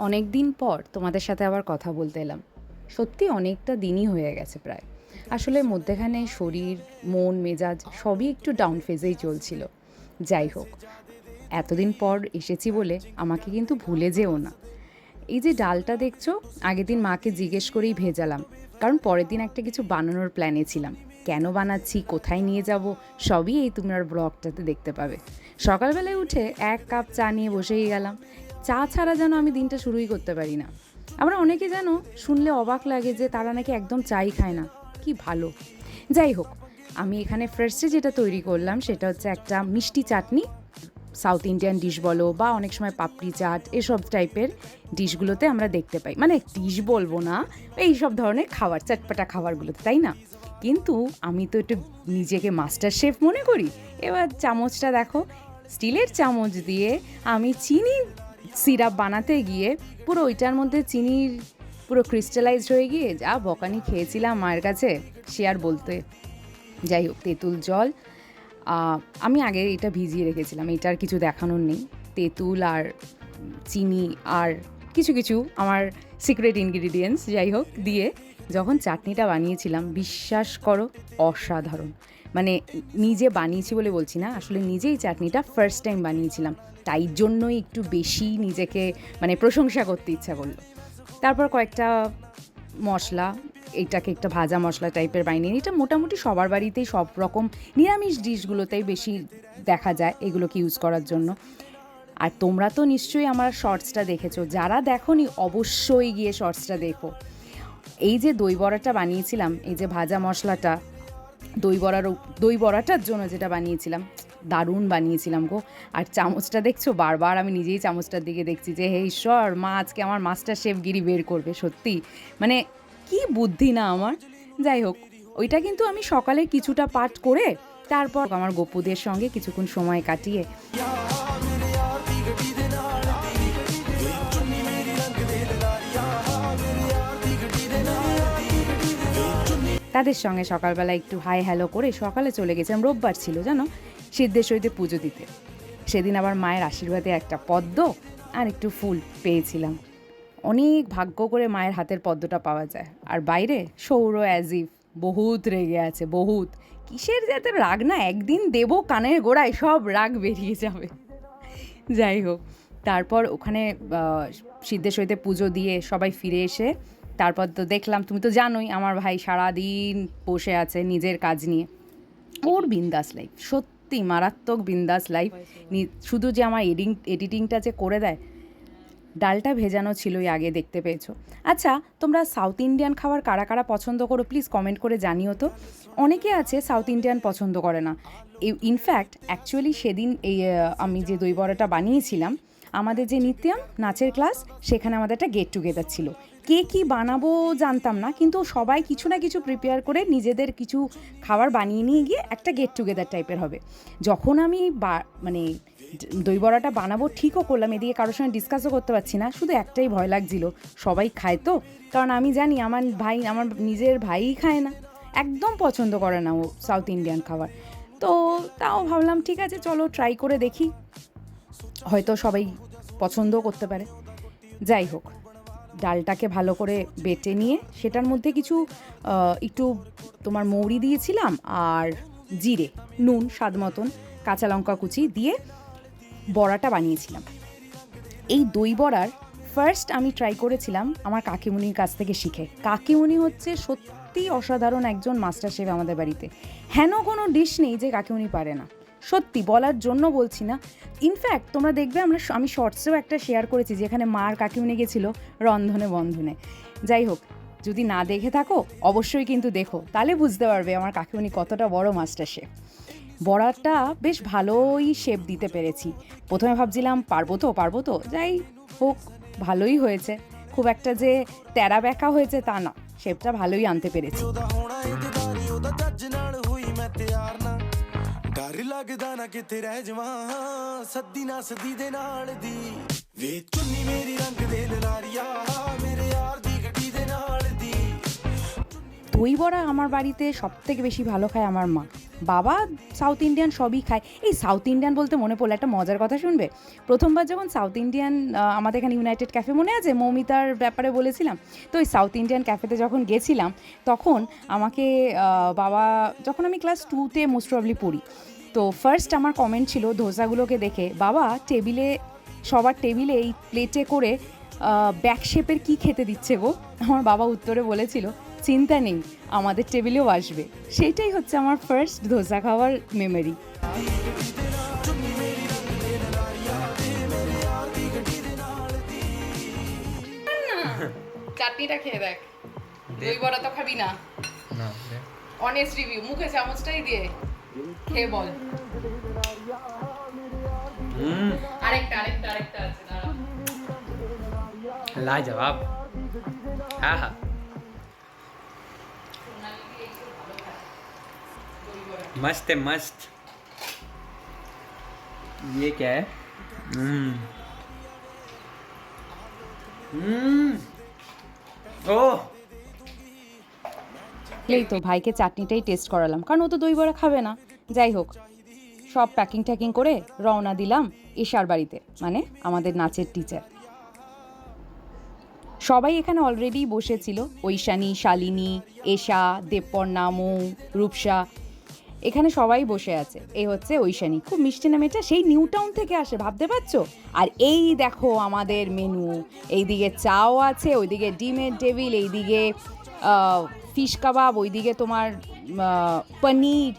অনেক দিন পর তোমাদের সাথে আবার কথা বলতে এলাম। সত্যি অনেকটা দিনই হয়ে গেছে প্রায়। আসলে মধ্যেখানে শরীর, মন, মেজাজ সবই একটু ডাউন ফেজেই চলছিল। যাই হোক, এতদিন পর এসেছি বলে আমাকে কিন্তু ভুলে যেও না। এই যে ডালটা দেখছো, আগের দিন মাকে জিজ্ঞেস করেই ভেজালাম, কারণ পরের দিন একটা কিছু বানানোর প্ল্যানে ছিলাম। কেন বানাচ্ছি, কোথায় নিয়ে যাব, সবই এই তোমার ব্লগটাতে দেখতে পাবে। সকালবেলায় উঠে এক কাপ চা নিয়ে বসেই গেলাম। চা ছাড়া যেন আমি দিনটা শুরুই করতে পারি না। আমরা অনেকে যেন শুনলে অবাক লাগে যে তারা নাকি একদম চাই খায় না। কি ভালো। যাই হোক, আমি এখানে ফার্স্টে যেটা তৈরি করলাম সেটা হচ্ছে একটা মিষ্টি চাটনি। সাউথ ইন্ডিয়ান ডিশ বলো বা অনেক সময় পাপড়ি চাট, এসব টাইপের ডিশগুলোতে আমরা দেখতে পাই। মানে ডিশ বলবো না, এই সব ধরনের খাবার, চটপাটা খাবারগুলোতে, তাই না? কিন্তু আমি তো একটু নিজেকে মাস্টার শেফ মনে করি। এবার চামচটা দেখো, স্টিলের চামচ দিয়ে আমি চিনি সিরাপ বানাতে গিয়ে পুরো ওইটার মধ্যে চিনির পুরো ক্রিস্টালাইজড হয়ে গিয়ে যা বকানি খেয়েছিলাম মায়ের কাছে, সে আর বলতে। যাই হোক, তেঁতুল জল, আমি আগে এটা ভিজিয়ে রেখেছিলাম, এটার কিছু দেখানোর নেই। তেঁতুল আর চিনি আর কিছু কিছু আমার সিক্রেট ইনগ্রিডিয়েন্টস, যাই হোক, দিয়ে যখন চাটনিটা বানিয়েছিলাম, বিশ্বাস করো, অসাধারণ। মানে নিজে বানিয়েছি বলে বলছি না, আসলে নিজেই চাটনিটা ফার্স্ট টাইম বানিয়েছিলাম, তাই জন্যই একটু বেশি নিজেকে মানে প্রশংসা করতে ইচ্ছা করলো। তারপর কয়েকটা মশলা, এইটাকে একটা ভাজা মশলা টাইপের বানিয়ে নিই। এটা মোটামুটি সবার বাড়িতেই সব রকম নিরামিষ ডিশগুলোতেই বেশি দেখা যায় এগুলোকে ইউজ করার জন্য। আর তোমরা তো নিশ্চয়ই আমার শর্টসটা দেখেছো, যারা দেখোনি অবশ্যই গিয়ে শর্টসটা দেখো। এই যে দই বড়াটা বানিয়েছিলাম, এই যে ভাজা মশলাটা দই বড়াটার জন্য যেটা বানিয়েছিলাম, দারুণ বানিয়েছিলাম গো। আর চামচটা দেখছো, বারবার আমি নিজেই চামচটার দিকে দেখছি যে হে ঈশ্বর, মা আজকে আমার মাস্টার শেফগিরি বের করবে। সত্যি মানে কি বুদ্ধি না আমার। যাই হোক, ওইটা কিন্তু আমি সকালে কিছুটা পাঠ করে তারপর আমার গপুদের সঙ্গে কিছুক্ষণ সময় কাটিয়ে তাদের সঙ্গে সকালবেলা একটু হাই হ্যালো করে সকালে চলে গেছিলাম। রোববার ছিল জানো, সিদ্ধেশ্বরীতে পুজো দিতে। সেদিন আবার মায়ের আশীর্বাদে একটা পদ্ম আর একটু ফুল পেয়েছিলাম। অনেক ভাগ্য করে মায়ের হাতের পদ্মটা পাওয়া যায়। আর বাইরে সৌর অ্যাজিভ বহুত রেগে আছে, বহুত। কিসের যাতে রাগ না, একদিন দেবো কানের গোড়ায় সব রাগ বেরিয়ে যাবে। যাই হোক, তারপর ওখানে সিদ্ধেশ্বরীতে পুজো দিয়ে সবাই ফিরে এসে তারপর তো দেখলাম, তুমি তো জানোই আমার ভাই সারাদিন বসে আছে নিজের কাজ নিয়ে। ওর বিন্দাস লাইফ, সত্যি মারাত্মক বিন্দাস লাইফ। শুধু যে আমার এডিটিংটা যে করে দেয়। ডালটা ভেজানো ছিলই আগে, দেখতে পেয়েছো। আচ্ছা, তোমরা সাউথ ইন্ডিয়ান খাবার কারা কারা পছন্দ করো প্লিজ কমেন্ট করে জানিও তো। অনেকে আছে সাউথ ইন্ডিয়ান পছন্দ করে না। ইনফ্যাক্ট অ্যাকচুয়ালি সেদিন এই আমি যে দই বড়াটা বানিয়েছিলাম, আমাদের যে নিত্যম নাচের ক্লাস, সেখানে আমাদের একটা গেট টুগেদার ছিল। কে কী বানাবো জানতাম না, কিন্তু সবাই কিছু না কিছু প্রিপেয়ার করে নিজেদের কিছু খাবার বানিয়ে নিয়ে গিয়ে একটা গেট টুগেদার টাইপের হবে। যখন আমি মানে দই বড়াটা বানাবো ঠিকও করলাম, এদিকে কারোর সঙ্গে ডিসকাসও করতে পারছি না, শুধু একটাই ভয় লাগছিল, সবাই খায় তো। কারণ আমি জানি আমার ভাই, আমার নিজের ভাইই খায় না, একদম পছন্দ করে না ও সাউথ ইন্ডিয়ান খাবার। তো তাও ভাবলাম ঠিক আছে, চলো ট্রাই করে দেখি, হয়তো সবাই পছন্দও করতে পারে। যাই হোক, ডালটাকে ভালো করে বেটে নিয়ে সেটার মধ্যে কিছু একটু তোমার মৌরি দিয়েছিলাম আর জিরে, নুন স্বাদ মতন, কাঁচা লঙ্কা কুচি দিয়ে বড়াটা বানিয়েছিলাম। এই দই বড়ার ফার্স্ট আমি ট্রাই করেছিলাম আমার কাকিমুনির কাছ থেকে শিখে। কাকিমুনি হচ্ছে সত্যি অসাধারণ একজন মাস্টার শেফ আমাদের বাড়িতে। হেন কোনো ডিশ নেই যে কাকিমুনি পারে না, সত্যি বলার জন্য বলছি না। ইনফ্যাক্ট তোমরা দেখবে আমি শর্টসেও একটা শেয়ার করেছি যেখানে মা আর কাকিমুনি গেছিলো রন্ধনে বন্ধনে। যাই হোক, যদি না দেখে থাকো অবশ্যই কিন্তু দেখো, তাহলে বুঝতে পারবে আমার কাকিমুনি কতটা বড় মাস্টার শেফ। বড়াটা বেশ ভালোই শেপ দিতে পেরেছি। প্রথমে ভাবছিলাম পারবো তো, যাই হোক ভালোই হয়েছে। খুব একটা যে তেরা ব্যাকা হয়েছে তা না, শেপটা ভালোই আনতে পেরেছি। ਡਰ ਲੱਗਦਾ ਨਾ ਕਿਤੇ ਰਹਿ ਜਾਵਾਂ ਸੱਦੀ ਨਾ ਸਦੀ ਦੇ ਨਾਲ ਦੀ ਵੇ ਚੁੰਨੀ ਮੇਰੀ ਰੰਗ ਦੇ ਲਾਰੀਆ ਮੇਰੇ ਯਾਰ ਦੀ ਗੱਡੀ ਦੇ ਨਾਲ ਦੀ। দই বড়া আমার বাড়িতে সবথেকে বেশি ভালো খায় আমার মা। বাবা সাউথ ইন্ডিয়ান সবই খায়। এই সাউথ ইন্ডিয়ান বলতে মনে পড়লো একটা মজার কথা শুনবে। প্রথমবার যখন সাউথ ইন্ডিয়ান আমাদের এখানে ইউনাইটেড ক্যাফে মনে আছে, মৌমিতার ব্যাপারে বলেছিলাম, তো ওই সাউথ ইন্ডিয়ান ক্যাফেতে যখন গেছিলাম তখন আমাকে বাবা, যখন আমি ক্লাস 2তে মোস্ট প্রবলি পড়ি, তো ফার্স্ট আমার কমেন্ট ছিল ধোসাগুলোকে দেখে, বাবা টেবিলে, সবার টেবিলে এই প্লেটে করে ব্যাক শেপের কী খেতে দিচ্ছে গো? আমার বাবা উত্তরে বলেছিল, চিন্তা নেই, আমাদের টেবিলেও আসবে। সেইটাই হচ্ছে আমার ফার্স্ট ধোসা খাওয়ার মেমোরি। চাটনিটা খেয়ে দেখ, দই বড়া তো খাবি না। অনেস্ট রিভিউ, মুখে চামচটাই দিয়ে খেয়ে বল। আরেকটা আছে, দাঁড়া। লাজবাব। হ্যাঁ হ্যাঁ, मस्त है मस्त। ये क्या है? ओह, এই তো ভাইকে চাটনিটাই টেস্ট করালাম, কারণ ও তো দই বড়া খাবে না। যাই হোক, সব প্যাকিং ট্যাকিং করে রওনা দিলাম এশার বাড়িতে, মানে আমাদের নাচের টিচার। সবাই এখানে অলরেডি বসেছিল, ঐশানী, শালিনী, এশা, দেবপর্ণা, মৌ, রূপসা, এখানে সবাই বসে আছে। এই হচ্ছে ঐশানী, খুব মিষ্টি না মেয়েটা, সেই নিউ টাউন থেকে আসে, ভাবতে পারছো? আর এই দেখো আমাদের মেনু, এইদিকে চাও আছে, ওইদিকে ডিমের টেবিল, এইদিকে ফিশ কাবাব, ওইদিকে তোমার পনির,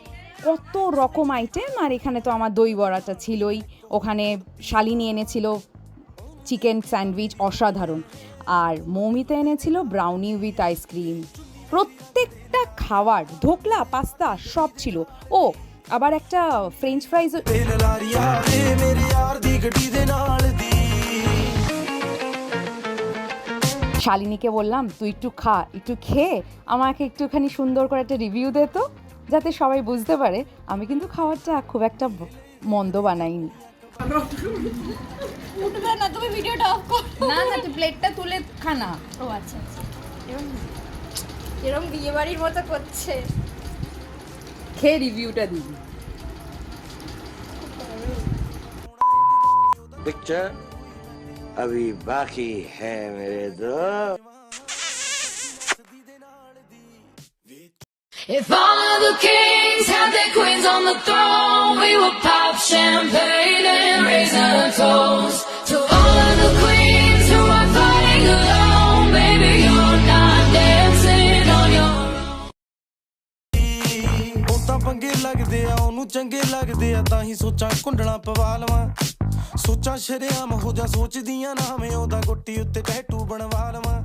কত রকম আইটেম। আর এখানে তো আমার দই বড়াটা ছিলই, ওখানে শালিনী এনেছিল চিকেন স্যান্ডউইচ, অসাধারণ, আর মৌমিতা এনেছিল ব্রাউনি উইথ আইসক্রিম। প্রত্যেকটা খাবার, ধোকলা, পাস্তা সব ছিল। ও আবার একটা ফ্রেঞ্চ ফ্রাইজ। শালিনীকে বললাম, তুই একটু খা, একটু খেয়ে আমাকে একটুখানি সুন্দর করে একটা রিভিউ দে তো, যাতে সবাই বুঝতে পারে আমি কিন্তু খাবারটা খুব একটা মন্দ বানাইনি। উঠবে না, তুমি ভিডিওটা অফ করো। না না, তুই প্লেটটা তুলে খা না। ও আচ্ছা আচ্ছা, এরকম বিয়ে বাড়ির মতো করছে। খেয়ে রিভিউটা দিবি। पिक्चर अभी बाकी है मेरे दोस्त। If all of the kings had their queens on the throne, we would pop champagne and raise a toast to all of the queens who are fighting alone. Baby, you're not dancing on your own. ਉਹ ਤਾਂ ਪੰਗੇ ਲੱਗਦੇ ਆ, ਉਹਨੂੰ ਚੰਗੇ ਲੱਗਦੇ ਆ, ਤਾਂ ਹੀ ਸੋਚਾਂ ਕੁੰਡਲਾਂ ਪਵਾ ਲਵਾਂ, ਸੋਚਾਂ ਸ਼ਰੇਆਮ ਹੋ ਜਾ, ਸੋਚਦੀਆਂ ਨਾ ਮੈਂ ਉਹਦਾ ਗੁੱਟੀ ਉੱਤੇ ਟੈਟੂ ਬਣਵਾ ਲਵਾਂ।